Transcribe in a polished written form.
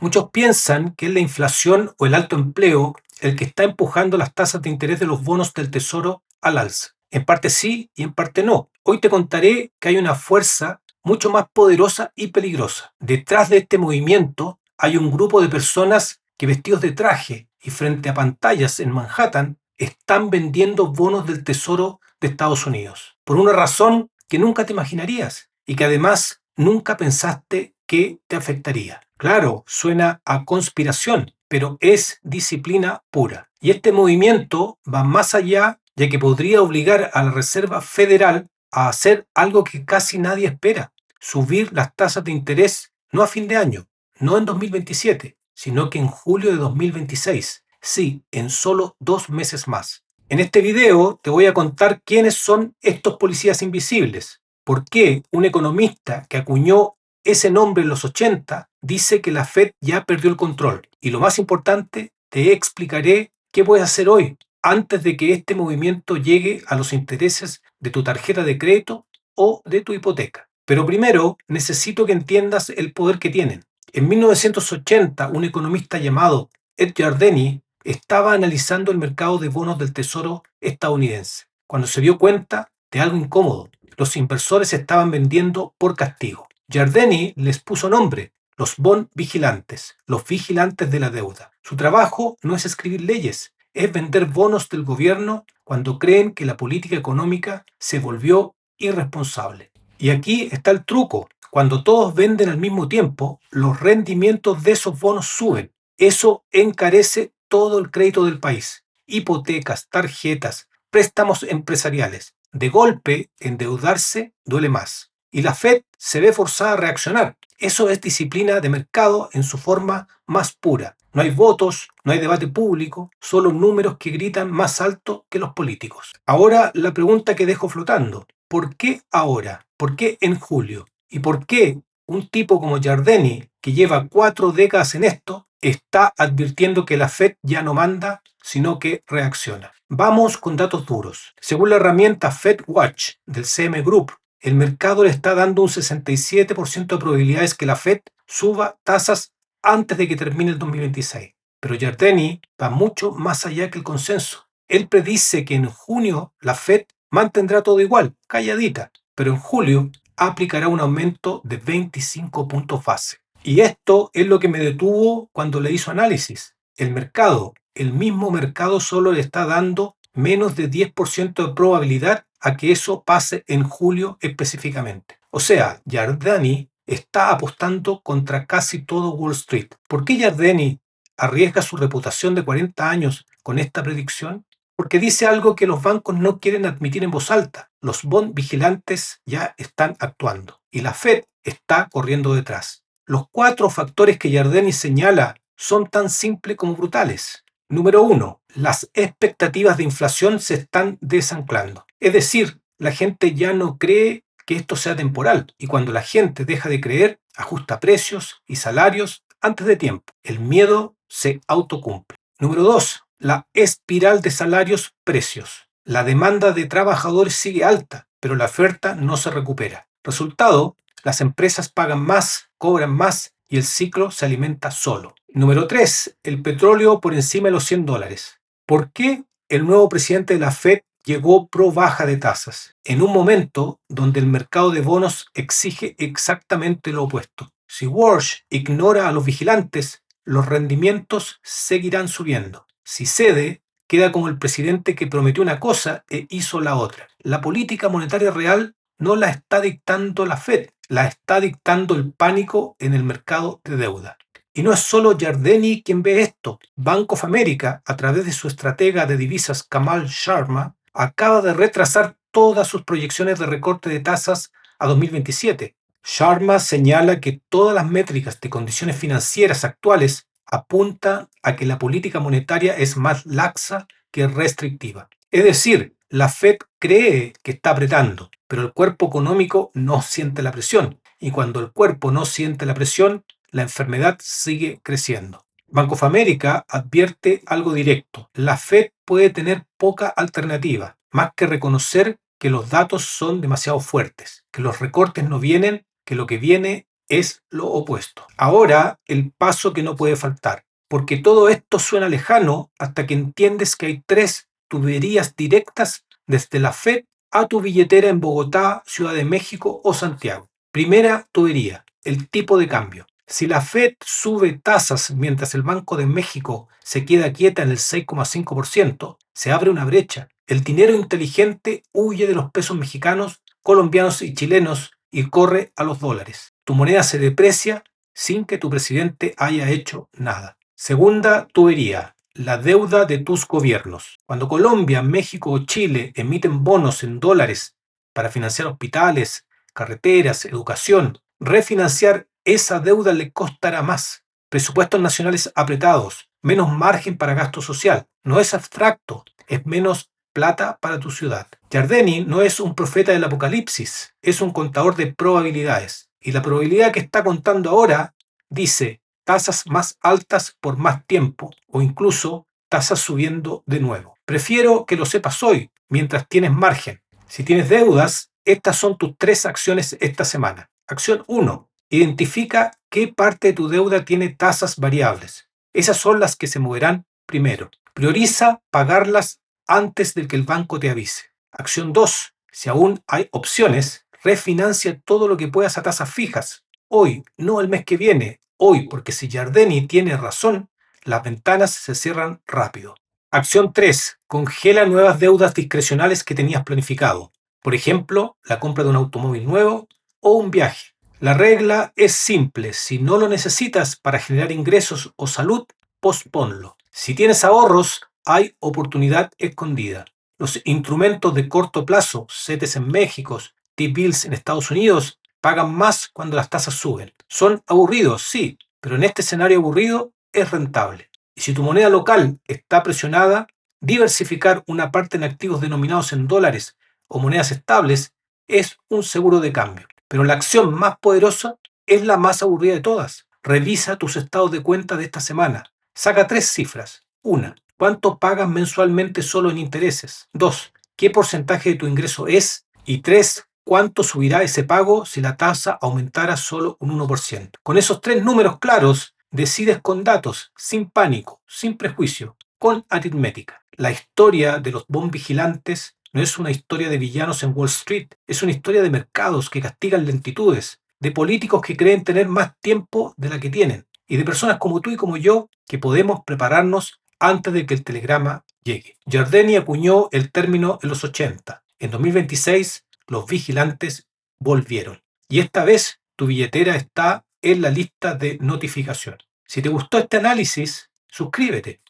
Muchos piensan que es la inflación o el alto empleo el que está empujando las tasas de interés de los bonos del Tesoro al alza. En parte sí y en parte no. Hoy te contaré que hay una fuerza mucho más poderosa y peligrosa. Detrás de este movimiento hay un grupo de personas que, vestidos de traje y frente a pantallas en Manhattan, están vendiendo bonos del Tesoro de Estados Unidos. Por una razón que nunca te imaginarías y que además nunca pensaste que te afectaría. Claro, suena a conspiración, pero es disciplina pura. Y este movimiento va más allá, ya que podría obligar a la Reserva Federal a hacer algo que casi nadie espera: subir las tasas de interés no a fin de año, no en 2027, sino que en julio de 2026. Sí, en solo 2 meses más. En este video te voy a contar quiénes son estos policías invisibles, por qué un economista que acuñó ese nombre en los 80 dice que la Fed ya perdió el control. Y lo más importante, te explicaré qué puedes hacer hoy antes de que este movimiento llegue a los intereses de tu tarjeta de crédito o de tu hipoteca. Pero primero necesito que entiendas el poder que tienen. En 1980, un economista llamado Ed Yardeni estaba analizando el mercado de bonos del Tesoro estadounidense, cuando se dio cuenta de algo incómodo. Los inversores estaban vendiendo por castigo. Yardeni les puso nombre: los bond vigilantes, los vigilantes de la deuda. Su trabajo no es escribir leyes, es vender bonos del gobierno cuando creen que la política económica se volvió irresponsable. Y aquí está el truco: cuando todos venden al mismo tiempo, los rendimientos de esos bonos suben. Eso encarece todo el crédito del país: hipotecas, tarjetas, préstamos empresariales. De golpe, endeudarse duele más. Y la Fed se ve forzada a reaccionar. Eso es disciplina de mercado en su forma más pura. No hay votos, no hay debate público, solo números que gritan más alto que los políticos. Ahora la pregunta que dejo flotando: ¿por qué ahora? ¿Por qué en julio? ¿Y por qué un tipo como Yardeni, que lleva 4 décadas en esto, está advirtiendo que la Fed ya no manda, sino que reacciona? Vamos con datos duros. Según la herramienta FedWatch del CM Group, el mercado le está dando un 67% de probabilidades que la Fed suba tasas antes de que termine el 2026. Pero Yardeni va mucho más allá que el consenso. Él predice que en junio la Fed mantendrá todo igual, calladita, pero en julio aplicará un aumento de 25 puntos base. Y esto es lo que me detuvo cuando le hizo análisis. El mismo mercado solo le está dando menos de 10% de probabilidad a que eso pase en julio específicamente. O sea, Yardeni está apostando contra casi todo Wall Street. ¿Por qué Yardeni arriesga su reputación de 40 años con esta predicción? Porque dice algo que los bancos no quieren admitir en voz alta: los bond vigilantes ya están actuando y la Fed está corriendo detrás. Los 4 factores que Yardeni señala son tan simples como brutales. Número 1. Las expectativas de inflación se están desanclando. Es decir, la gente ya no cree que esto sea temporal, y cuando la gente deja de creer, ajusta precios y salarios antes de tiempo. El miedo se autocumple. Número 2. La espiral de salarios-precios. La demanda de trabajadores sigue alta, pero la oferta no se recupera. Resultado: las empresas pagan más, cobran más y el ciclo se alimenta solo. Número 3. El petróleo por encima de los $100. ¿Por qué el nuevo presidente de la Fed llegó pro baja de tasas en un momento donde el mercado de bonos exige exactamente lo opuesto? Si Walsh ignora a los vigilantes, los rendimientos seguirán subiendo. Si cede, queda como el presidente que prometió una cosa e hizo la otra. La política monetaria real no la está dictando la Fed, la está dictando el pánico en el mercado de deuda. Y no es solo Yardeni quien ve esto. Bank of America, a través de su estratega de divisas Kamal Sharma, acaba de retrasar todas sus proyecciones de recorte de tasas a 2027. Sharma señala que todas las métricas de condiciones financieras actuales apuntan a que la política monetaria es más laxa que restrictiva. Es decir, la Fed cree que está apretando, pero el cuerpo económico no siente la presión. Y cuando el cuerpo no siente la presión, la enfermedad sigue creciendo. Bank of America advierte algo directo: la Fed puede tener poca alternativa, más que reconocer que los datos son demasiado fuertes, que los recortes no vienen, que lo que viene es lo opuesto. Ahora, el paso que no puede faltar, porque todo esto suena lejano hasta que entiendes que hay tres tuberías directas desde la Fed a tu billetera en Bogotá, Ciudad de México o Santiago. Primera tubería, el tipo de cambio. Si la Fed sube tasas mientras el Banco de México se queda quieta en el 6,5%, se abre una brecha. El dinero inteligente huye de los pesos mexicanos, colombianos y chilenos y corre a los dólares. Tu moneda se deprecia sin que tu presidente haya hecho nada. Segunda tubería, la deuda de tus gobiernos. Cuando Colombia, México o Chile emiten bonos en dólares para financiar hospitales, carreteras, educación, refinanciar esa deuda le costará más. Presupuestos nacionales apretados, menos margen para gasto social. No es abstracto, es menos plata para tu ciudad. Giardini no es un profeta del apocalipsis, es un contador de probabilidades. Y la probabilidad que está contando ahora dice tasas más altas por más tiempo o incluso tasas subiendo de nuevo. Prefiero que lo sepas hoy, mientras tienes margen. Si tienes deudas, estas son tus tres acciones esta semana. Acción 1. Identifica qué parte de tu deuda tiene tasas variables. Esas son las que se moverán primero. Prioriza pagarlas antes de que el banco te avise. Acción 2. Si aún hay opciones, refinancia todo lo que puedas a tasas fijas. Hoy, no el mes que viene. Hoy, porque si Giardini tiene razón, las ventanas se cierran rápido. Acción 3. Congela nuevas deudas discrecionales que tenías planificado. Por ejemplo, la compra de un automóvil nuevo o un viaje. La regla es simple. Si no lo necesitas para generar ingresos o salud, posponlo. Si tienes ahorros, hay oportunidad escondida. Los instrumentos de corto plazo, CETES en México, T-bills en Estados Unidos, pagan más cuando las tasas suben. Son aburridos, sí, pero en este escenario aburrido es rentable. Y si tu moneda local está presionada, diversificar una parte en activos denominados en dólares o monedas estables es un seguro de cambio. Pero la acción más poderosa es la más aburrida de todas. Revisa tus estados de cuenta de esta semana. Saca tres cifras. 1. ¿Cuánto pagas mensualmente solo en intereses? 2. ¿Qué porcentaje de tu ingreso es? Y 3. ¿Cuánto subirá ese pago si la tasa aumentara solo un 1%? Con esos tres números claros, decides con datos, sin pánico, sin prejuicio, con aritmética. La historia de los bond vigilantes no es una historia de villanos en Wall Street, es una historia de mercados que castigan lentitudes, de políticos que creen tener más tiempo de la que tienen, y de personas como tú y como yo que podemos prepararnos antes de que el telegrama llegue. Giardini acuñó el término en los 80. En 2026, los vigilantes volvieron. Y esta vez tu billetera está en la lista de notificación. Si te gustó este análisis, suscríbete